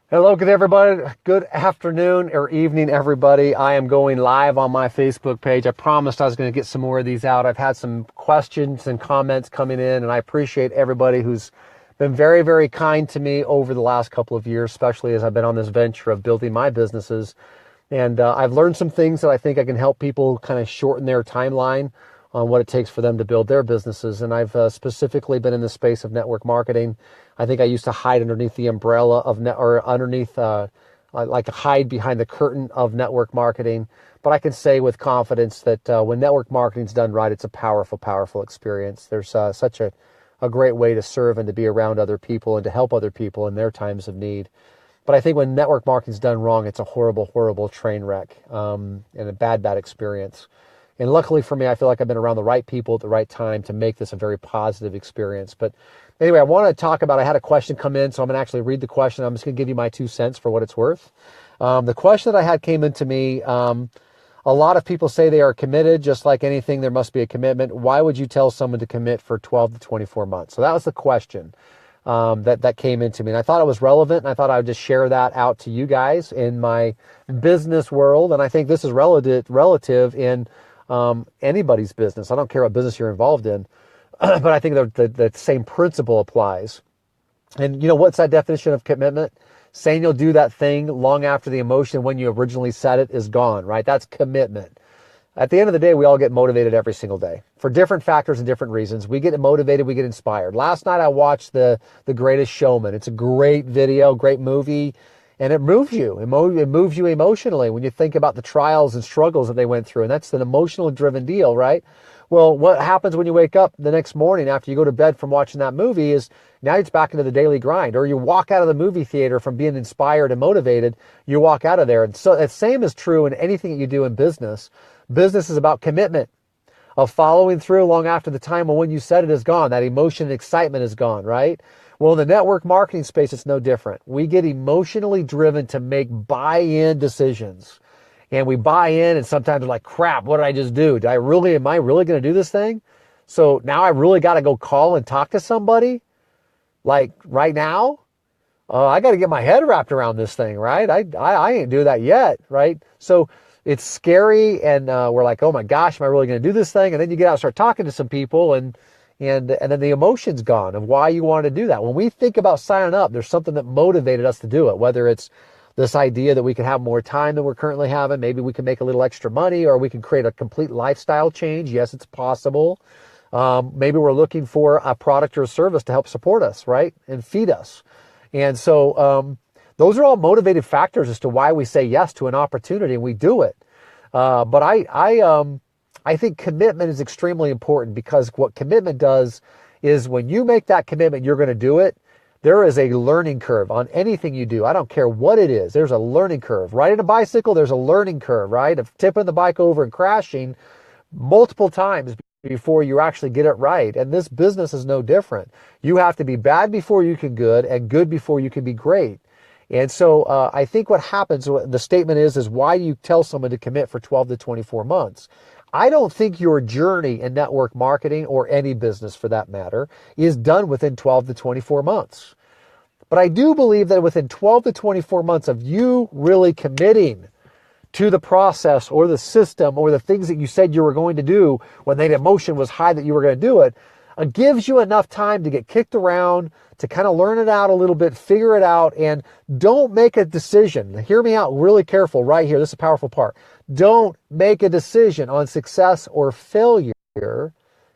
Hello, good everybody. Good afternoon or evening, everybody. I am going live on my Facebook page. I promised I was going to get some more of these out. I've had some questions and comments coming in, and I appreciate everybody who's been very, very kind to me over the last couple of years, especially as I've been on this venture of building my businesses. And I've learned some things that I think I can help people kind of shorten their timeline on what it takes for them to build their businesses. And I've specifically been in the space of network marketing. I think I used to hide underneath the umbrella of like hide behind the curtain of network marketing. But I can say with confidence that when network marketing is done right, it's a powerful, powerful experience. There's such a great way to serve and to be around other people and to help other people in their times of need. But I think when network marketing is done wrong, it's a horrible, horrible train wreck and a bad, bad experience. And luckily for me, I feel like I've been around the right people at the right time to make this a very positive experience. But anyway, I want to talk about, I had a question come in, so I'm going to actually read the question. I'm just going to give you my 2 cents for what it's worth. The question that I had came into me, a lot of people say they are committed. Just like anything, there must be a commitment. Why would you tell someone to commit for 12 to 24 months? So that was the question that came into me. And I thought it was relevant, and I thought I would just share that out to you guys in my business world. And I think this is relative in anybody's business. I don't care what business you're involved in, but I think the same principle applies. And you know, what's that definition of commitment? Saying you'll do that thing long after the emotion when you originally said it is gone, right? That's commitment. At the end of the day, we all get motivated every single day for different factors and different reasons. We get motivated, we get inspired. Last night I watched The Greatest Showman. It's a great video, great movie. And it moves you. It moves you emotionally when you think about the trials and struggles that they went through. And that's an emotional driven deal, right? Well, what happens when you wake up the next morning after you go to bed from watching that movie is now it's back into the daily grind. Or you walk out of the movie theater from being inspired and motivated, you walk out of there. And so the same is true in anything that you do in business. Business is about commitment, of following through long after the time when you said it is gone. That emotion and excitement is gone, right? Well, in the network marketing space, it's no different. We get emotionally driven to make buy-in decisions. And we buy in, and sometimes we're like, crap, what did I just do? Am I really going to do this thing? So now I really got to go call and talk to somebody? Like right now? I got to get my head wrapped around this thing, right? I ain't do that yet, right? So it's scary, and we're like, oh my gosh, am I really going to do this thing? And then you get out and start talking to some people, and then the emotion's gone of why you want to do that. When we think about signing up, there's something that motivated us to do it, whether it's this idea that we can have more time than we're currently having. Maybe we can make a little extra money, or we can create a complete lifestyle change. Yes, it's possible. Maybe we're looking for a product or a service to help support us, right? And feed us. And so those are all motivated factors as to why we say yes to an opportunity and we do it. But I think commitment is extremely important, because what commitment does is when you make that commitment, you're going to do it. There is a learning curve on anything you do. I don't care what it is. There's a learning curve. Riding a bicycle, there's a learning curve, right? Of tipping the bike over and crashing multiple times before you actually get it right. And this business is no different. You have to be bad before you can good, and good before you can be great. And so I think what happens, the statement is why do you tell someone to commit for 12 to 24 months? I don't think your journey in network marketing, or any business for that matter, is done within 12 to 24 months. But I do believe that within 12 to 24 months of you really committing to the process or the system or the things that you said you were going to do when that emotion was high that you were going to do it, it gives you enough time to get kicked around, to kind of learn it out a little bit, figure it out, and don't make a decision. Hear me out really careful right here. This is a powerful part. Don't make a decision on success or failure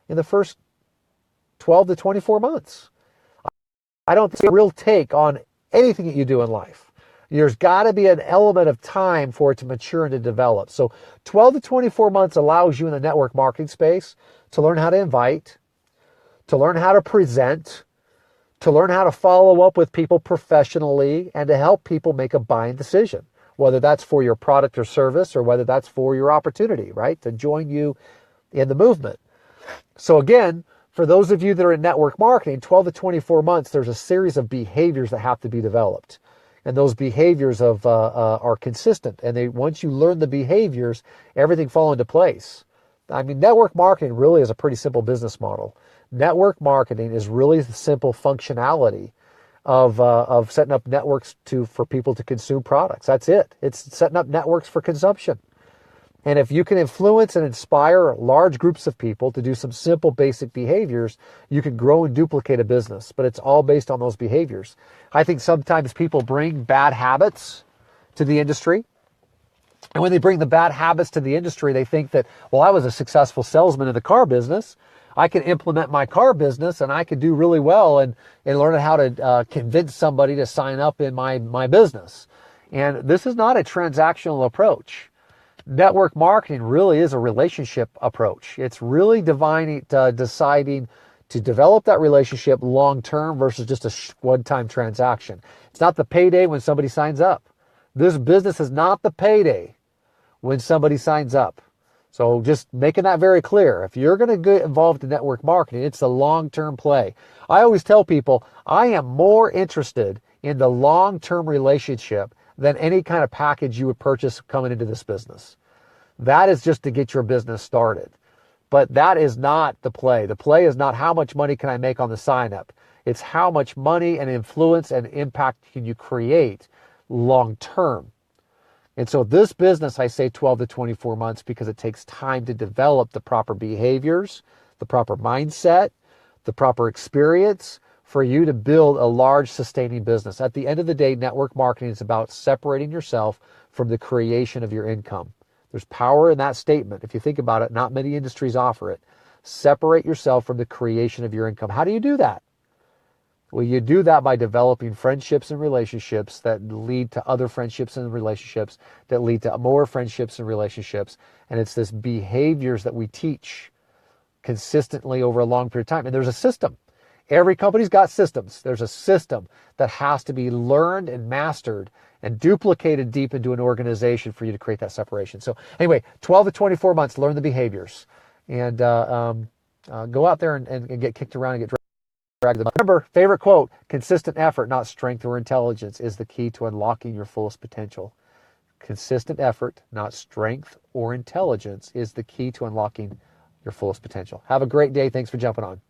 in the first 12 to 24 months. I don't think it's a real take on anything that you do in life. There's got to be an element of time for it to mature and to develop. So 12 to 24 months allows you in the network marketing space to learn how to invite, to learn how to present, to learn how to follow up with people professionally, and to help people make a buying decision, whether that's for your product or service, or whether that's for your opportunity, right? To join you in the movement. So again, for those of you that are in network marketing, 12 to 24 months, there's a series of behaviors that have to be developed. And those behaviors are consistent. And once you learn the behaviors, everything falls into place. I mean, network marketing really is a pretty simple business model. Network marketing is really the simple functionality of setting up networks for people to consume products. That's it. It's setting up networks for consumption. And if you can influence and inspire large groups of people to do some simple basic behaviors, you can grow and duplicate a business. But it's all based on those behaviors. I think sometimes people bring bad habits to the industry. And when they bring the bad habits to the industry, they think that, well, I was a successful salesman in the car business. I can implement my car business and I could do really well and learn how to convince somebody to sign up in my business. And this is not a transactional approach. Network marketing really is a relationship approach. It's really deciding to develop that relationship long-term versus just a one-time transaction. It's not the payday when somebody signs up. This business is not the payday when somebody signs up. So just making that very clear. If you're going to get involved in network marketing, it's a long-term play. I always tell people I am more interested in the long-term relationship than any kind of package you would purchase coming into this business. That is just to get your business started. But that is not the play. The play is not how much money can I make on the sign up. It's how much money and influence and impact can you create long term. And so this business, I say 12 to 24 months because it takes time to develop the proper behaviors, the proper mindset, the proper experience for you to build a large sustaining business. At the end of the day, network marketing is about separating yourself from the creation of your income. There's power in that statement. If you think about it, not many industries offer it. Separate yourself from the creation of your income. How do you do that? Well, you do that by developing friendships and relationships that lead to other friendships and relationships that lead to more friendships and relationships. And it's this behaviors that we teach consistently over a long period of time. And there's a system. Every company's got systems. There's a system that has to be learned and mastered and duplicated deep into an organization for you to create that separation. So anyway, 12 to 24 months, learn the behaviors. And go out there and get kicked around and get dragged. Remember, favorite quote, consistent effort, not strength or intelligence, is the key to unlocking your fullest potential. Consistent effort, not strength or intelligence, is the key to unlocking your fullest potential. Have a great day. Thanks for jumping on.